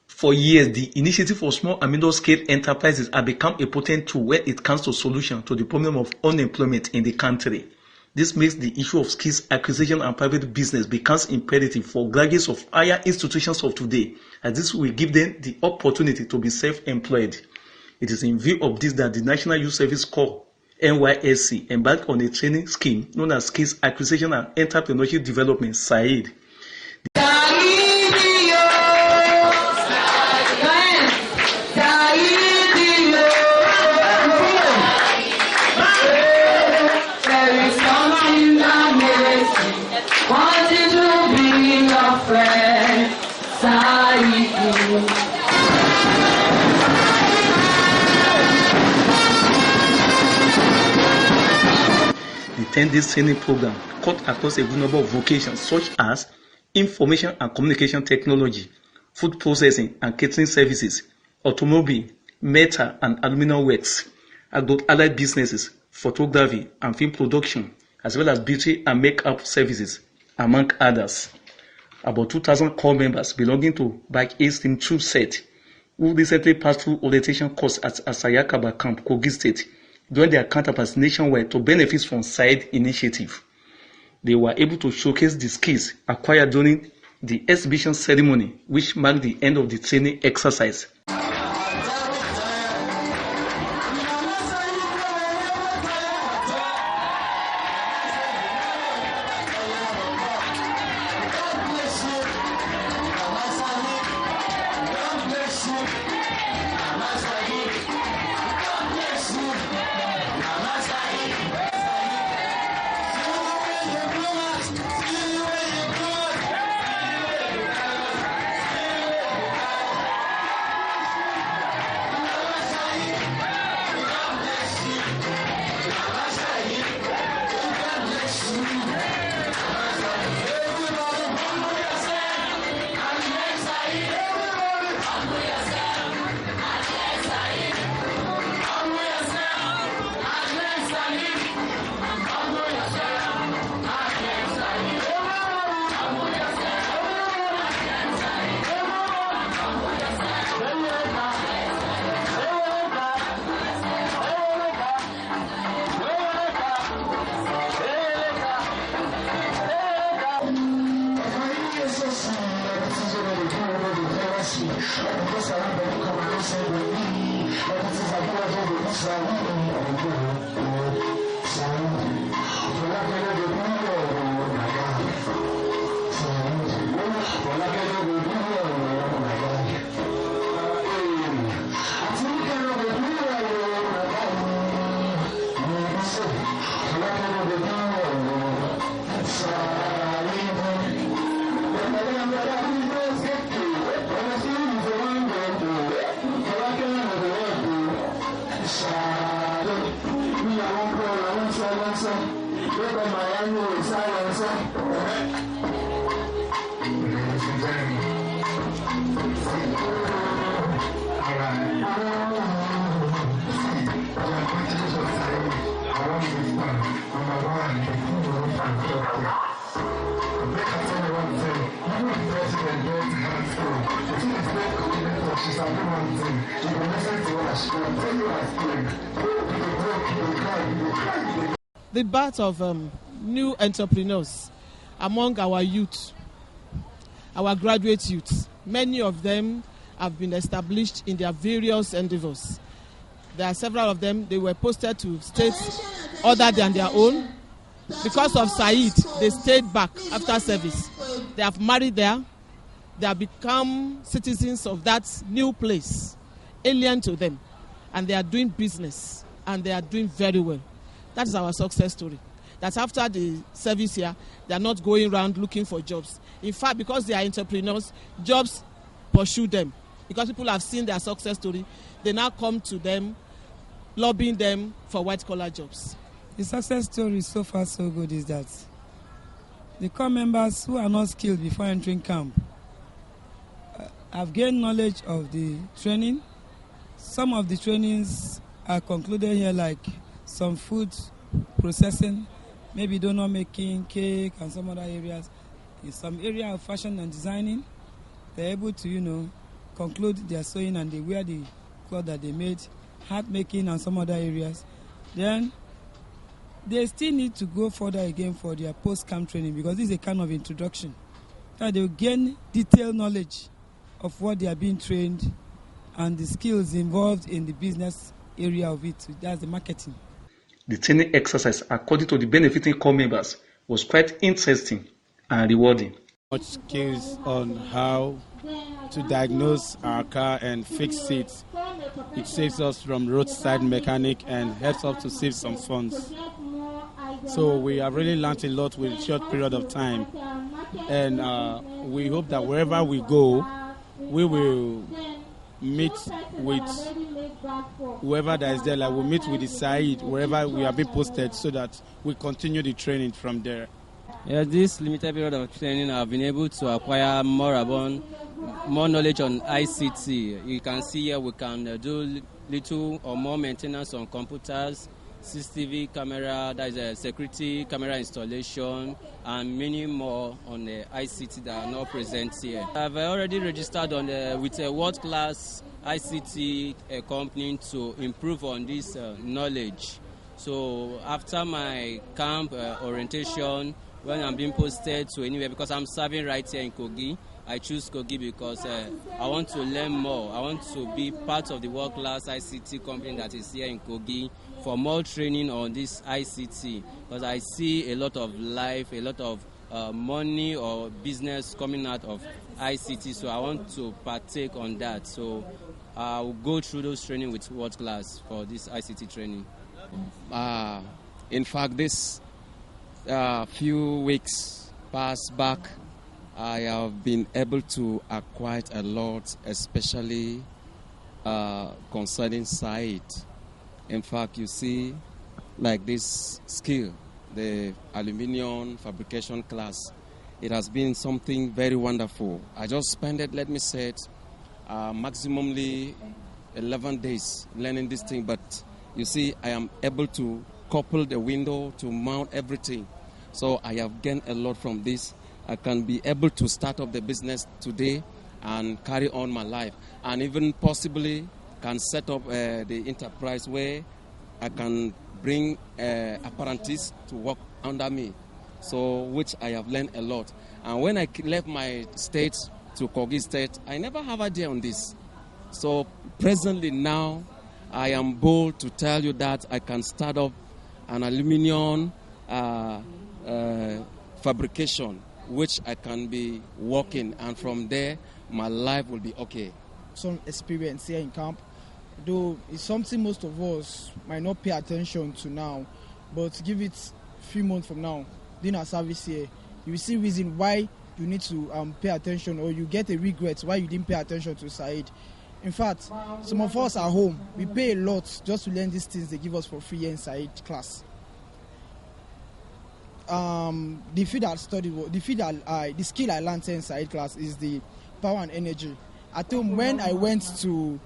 For years, the initiative for small and middle-scale enterprises has become a potent tool when it comes to solution to the problem of unemployment in the country. This makes the issue of skills acquisition and private business becomes imperative for graduates of higher institutions of today, as this will give them the opportunity to be self-employed. It is in view of this that the National Youth Service Corps, NYSC, embarked on a training scheme known as Skills Acquisition and Entrepreneurship Development, SAED. The 10-day training program cut across a good number of vocations such as information and communication technology, food processing and catering services, automobile, metal and aluminum works, allied businesses, photography and film production, as well as beauty and makeup services, among others. About 2,000 core members belonging to Batch A Stream 2 set, who recently passed through orientation course at Asayakaba Camp, Kogi State, joined their counterparts nationwide to benefit from SAED initiative. They were able to showcase the skills acquired during the exhibition ceremony, which marked the end of the training exercise. The birth of new entrepreneurs among our youth, our graduate youth. Many of them have been established in their various endeavors. There are several of them, they were posted to states other than their own. Because of SAED, they stayed back after service. They have married there. They have become citizens of that new place, alien to them. And they are doing business, and they are doing very well. That is our success story. That after the service here, they are not going around looking for jobs. In fact, because they are entrepreneurs, jobs pursue them. Because people have seen their success story, they now come to them, lobbying them for white-collar jobs. The success story so far so good is that the core members who are not skilled before entering camp have gained knowledge of the training. Some of the trainings are concluded here, like some food processing, maybe donut making, cake, and some other areas. In some area of fashion and designing, they're able to, conclude their sewing and they wear the cloth that they made, hat making and some other areas. Then they still need to go further again for their post-camp training, because this is a kind of introduction. That they will gain detailed knowledge of what they are being trained and the skills involved in the business area of it. That's the marketing. The training exercise, according to the benefiting corps members, was quite interesting and rewarding. Much skills on how to diagnose our car and fix it. It saves us from roadside mechanic and helps us to save some funds. So we have really learned a lot with a short period of time. And we hope that wherever we go, we will meet with whoever that is there. Like we'll meet with the SAED wherever we are being posted, so that we continue the training from there. Yeah, this limited period of training, I've been able to acquire more knowledge on ICT. You can see here we can do little or more maintenance on computers, CCTV camera, that is a security camera installation, and many more on the ICT that are not present here. I've already registered with a world-class ICT company to improve on this knowledge. So after my camp orientation, when I'm being posted to anywhere, because I'm serving right here in Kogi, I choose Kogi because I want to learn more. I want to be part of the world-class ICT company that is here in Kogi for more training on this ICT, because I see a lot of life, a lot of money or business coming out of ICT, so I want to partake on that. So I'll go through those training with world-class for this ICT training. In fact, this few weeks past back, I have been able to acquire a lot, especially concerning SAED. In fact, you see, like this skill, the aluminium fabrication class, it has been something very wonderful. I just spent it, let me say it, maximally 11 days learning this thing, but you see, I am able to couple the window to mount everything. So I have gained a lot from this. I can be able to start up the business today and carry on my life, and even possibly can set up the enterprise where I can bring apprentices to work under me, so which I have learned a lot. And when I left my state to Kogi State, I never have idea on this. So presently now, I am bold to tell you that I can start up an aluminium fabrication, which I can be working, and from there, my life will be okay. Some experience here in camp, though it's something most of us might not pay attention to now, but give it a few months from now, doing our service here, you will see reason why you need to pay attention, or you get a regret why you didn't pay attention to SAED. In fact, some of us at home, we pay a lot just to learn these things they give us for free here in SAED class. The field I studied, the skill I learned here in SAED class is the power and energy. At home, when I went to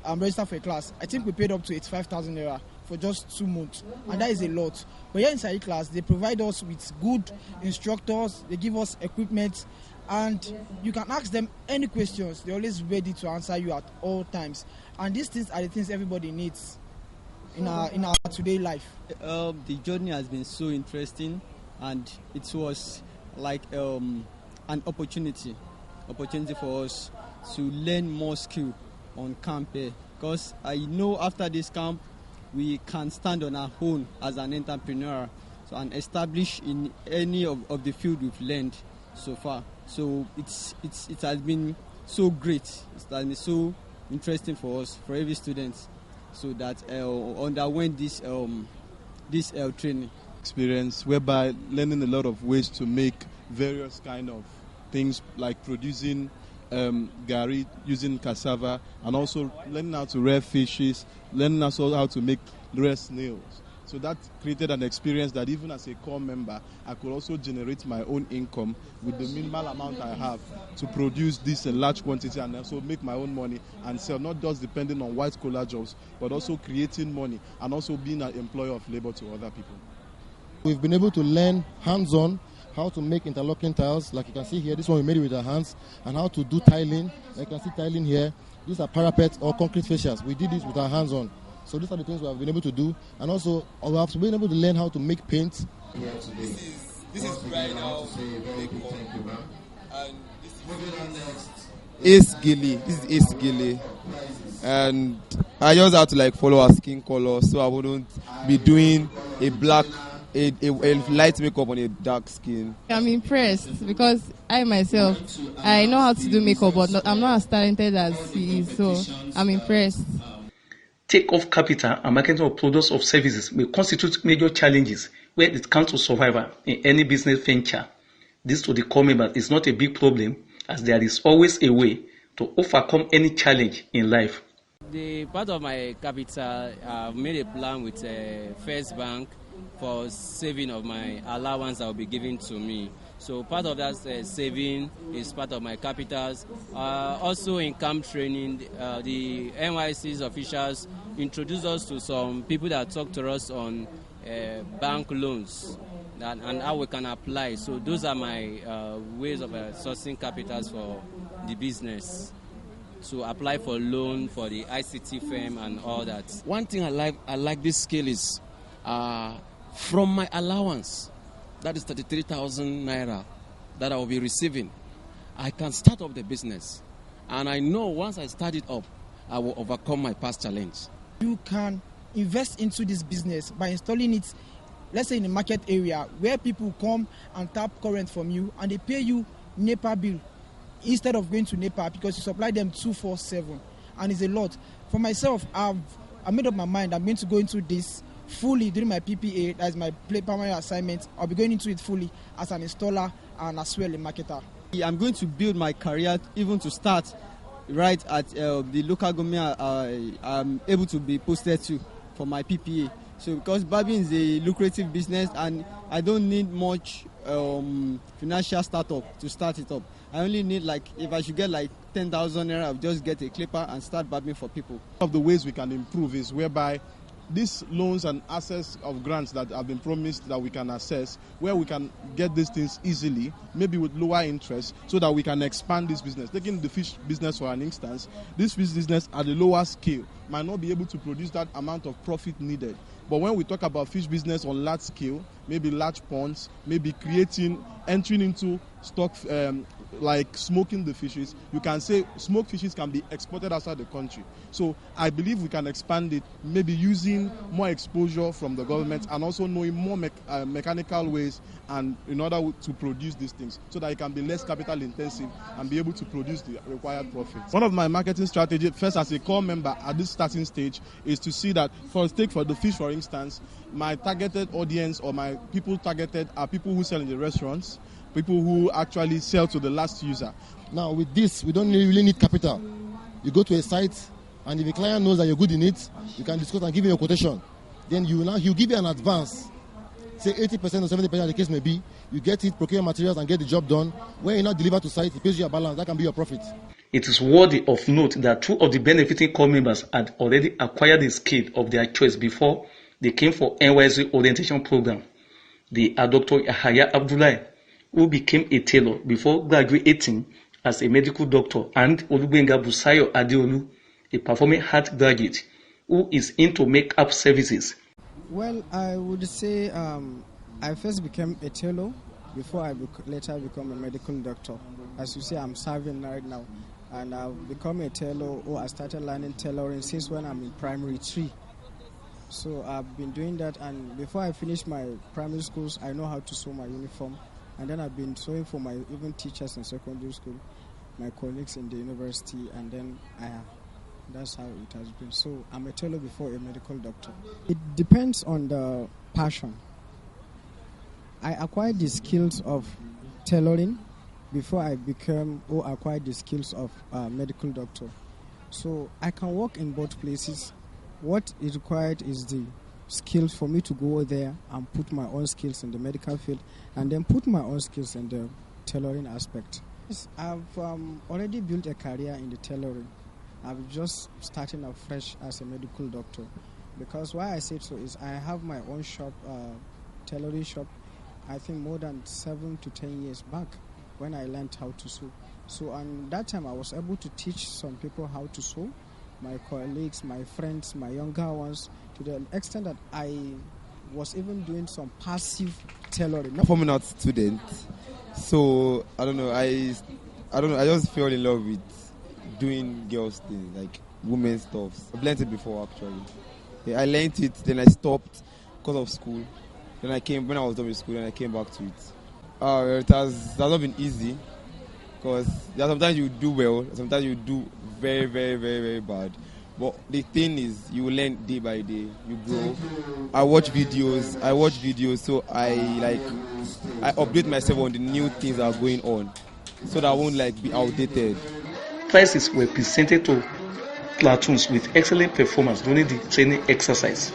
register for a class, I think we paid up to 85,000 naira for just 2 months, and that is a lot. But here in SAED class, they provide us with good instructors, they give us equipment, and you can ask them any questions. They're always ready to answer you at all times. And these things are the things everybody needs in our today life. The journey has been so interesting, and it was like an opportunity for us to learn more skill on camp here. Because I know after this camp, we can stand on our own as an entrepreneur, so, and establish in any of the field we've learned so far. So it has been so great. It has been so interesting for us, for every student, so that underwent this training. Experience whereby learning a lot of ways to make various kind of things, like producing gari using cassava, and also learning how to rear fishes, learning also how to make rear snails. So that created an experience that even as a core member, I could also generate my own income with the minimal amount I have to produce this in large quantity and also make my own money and sell, not just depending on white collar jobs, but also creating money and also being an employer of labor to other people. We've been able to learn hands-on how to make interlocking tiles, like you can see here. This one we made it with our hands, and how to do tiling. Like you can see tiling here. These are parapets or concrete fascias. We did this with our hands on. So these are the things we have been able to do, and also we have been able to learn how to make paint. This is bridal makeup, and this is Gilly. This is Ace Gilly, and I just have to follow our skin color, so I wouldn't be doing a black, a light makeup on a dark skin. I'm impressed because I myself, I know how to do makeup, but I'm not as talented as he is, so I'm impressed. Take-off capital and marketing of products or services may constitute major challenges where it comes to survival in any business venture. This to the core members is not a big problem, as there is always a way to overcome any challenge in life. The part of my capital, I've made a plan with First Bank for saving of my allowance that will be given to me. So part of that saving is part of my capitals. Also in camp training, the NYSC's officials introduced us to some people that talk to us on bank loans and how we can apply. So those are my ways of sourcing capitals for the business. To apply for loan for the ICT firm and all that. One thing I like this scale is from my allowance, that is 33,000 naira that I will be receiving, I can start up the business. And I know once I start it up, I will overcome my past challenge. You can invest into this business by installing it, let's say in a market area where people come and tap current from you and they pay you NEPA bill instead of going to NEPA because you supply them 247, and it's a lot. For myself, I made up my mind. I'm going to go into this fully during my PPA. That is my primary assignment. I'll be going into it fully as an installer and as well a marketer. I'm going to build my career even to start right at the local government I'm able to be posted to for my PPA. So because barbing is a lucrative business and I don't need much financial startup to start it up. I only need if I should get 10,000 naira, I'll just get a clipper and start barbing for people. One of the ways we can improve is whereby these loans and access of grants that have been promised that we can access, where we can get these things easily, maybe with lower interest, so that we can expand this business. Taking the fish business for an instance, this fish business at a lower scale might not be able to produce that amount of profit needed. But when we talk about fish business on large scale, maybe large ponds, maybe entering into stock like smoking the fishes, you can say smoked fishes can be exported outside the country. So I believe we can expand it, maybe using more exposure from the government and also knowing more mechanical ways and in order to produce these things so that it can be less capital intensive and be able to produce the required profits. One of my marketing strategies, first as a core member at this starting stage, is to see that for the fish, for instance, my targeted audience or my people targeted are people who sell in the restaurants, people who actually sell to the last user. Now with this, we don't really need capital. You go to a site, and if the client knows that you're good in it, you can discuss and give him a quotation. Then he'll give you an advance, say 80% or 70% the case may be. You get it, procure materials and get the job done. When you now deliver to site, he pays you a balance. That can be your profit. It is worthy of note that two of the benefiting core members had already acquired the skill of their choice before they came for NYSC orientation program. They are Dr. Yahaya Abdullahi, who became a tailor before graduating as a medical doctor, and Olubenga Busayo Adeolu, a performing arts graduate, who is into make-up services. Well, I would say I first became a tailor before I later become a medical doctor. As you see, I'm serving right now, and I've become a tailor, or I started learning tailoring since when I'm in primary 3. So I've been doing that, and before I finished my primary schools, I know how to sew my uniform. And then I've been sewing for my even teachers in secondary school, my colleagues in the university, and then that's how it has been. So I'm a tailor before a medical doctor. It depends on the passion. I acquired the skills of tailoring before I acquired the skills of medical doctor. So I can work in both places. What is required is the skills for me to go there and put my own skills in the medical field and then put my own skills in the tailoring aspect. I've already built a career in the tailoring. I'm just starting out fresh as a medical doctor, because why I say so is I have my own shop, tailoring shop, I think more than 7 to 10 years back when I learned how to sew. So and that time I was able to teach some people how to sew, my colleagues, my friends, my younger ones, to the extent that I was even doing some passive tailoring. I'm an art student, so I don't know. I just fell in love with doing girls things, like women's stuff. I've learned it before actually. Yeah, I learned it, then I stopped because of school. Then when I was done with school, then I came back to it. It has not been easy, because sometimes you do well, sometimes you do very, very, very, very bad. But the thing is, you learn day by day, you grow. I watch videos, so I update myself on the new things that are going on, so that I won't be outdated. Prizes were presented to platoons with excellent performance during the training exercise.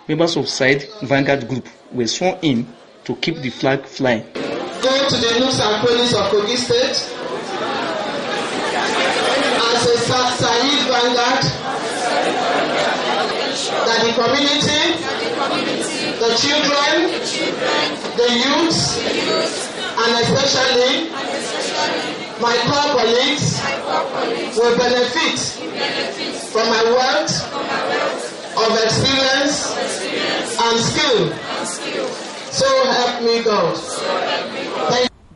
Members of SAED Vanguard Group were sworn in to keep the flag flying. Go to the nooks and crannies of Kogi State as a SAED Vanguard, that the community, the children, the youths, and especially my core colleagues will benefit from my wealth of experience and skill. So help me God.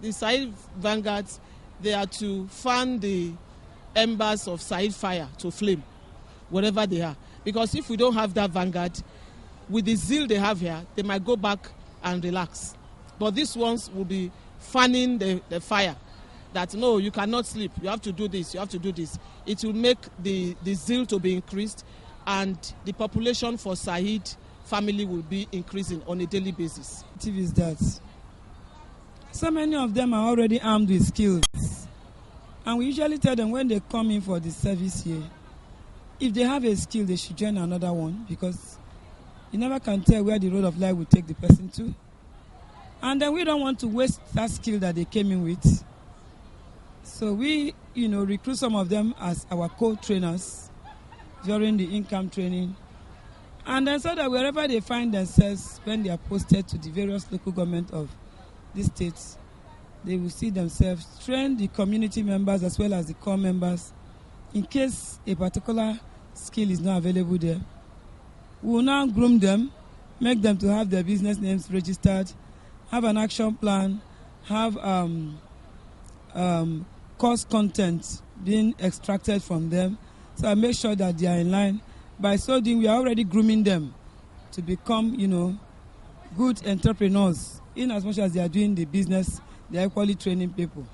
The SAED Vanguards, they are to fan the embers of SAED fire to flame, wherever they are. Because if we don't have that vanguard, with the zeal they have here, they might go back and relax. But these ones will be fanning the fire. That no, you cannot sleep, you have to do this, you have to do this. It will make the zeal to be increased, and the population for SAED family will be increasing on a daily basis. The is that so many of them are already armed with skills, and we usually tell them when they come in for the service here, if they have a skill, they should join another one, because you never can tell where the road of life will take the person to. And then we don't want to waste that skill that they came in with. So we, recruit some of them as our co-trainers during the income training. And then so that wherever they find themselves, when they are posted to the various local government of the states, they will see themselves train the community members as well as the core members in case a particular skill is not available there. We will now groom them, make them to have their business names registered, have an action plan, have course content being extracted from them. So I make sure that they are in line. By so doing, we are already grooming them to become, good entrepreneurs. In as much as they are doing the business, they are equally training people.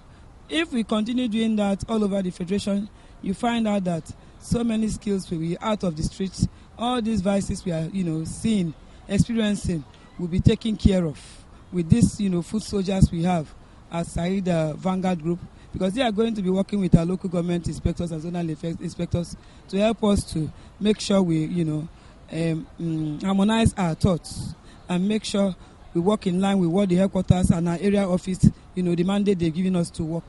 If we continue doing that all over the Federation, you find out that so many skills will be out of the streets. All these vices we are, seeing, experiencing, will be taken care of with these, foot soldiers we have as SAED Vanguard Group. because they are going to be working with our local government inspectors and zonal inspectors to help us to make sure we, harmonize our thoughts and make sure we work in line with what the headquarters and our area office, the mandate they're giving us to work.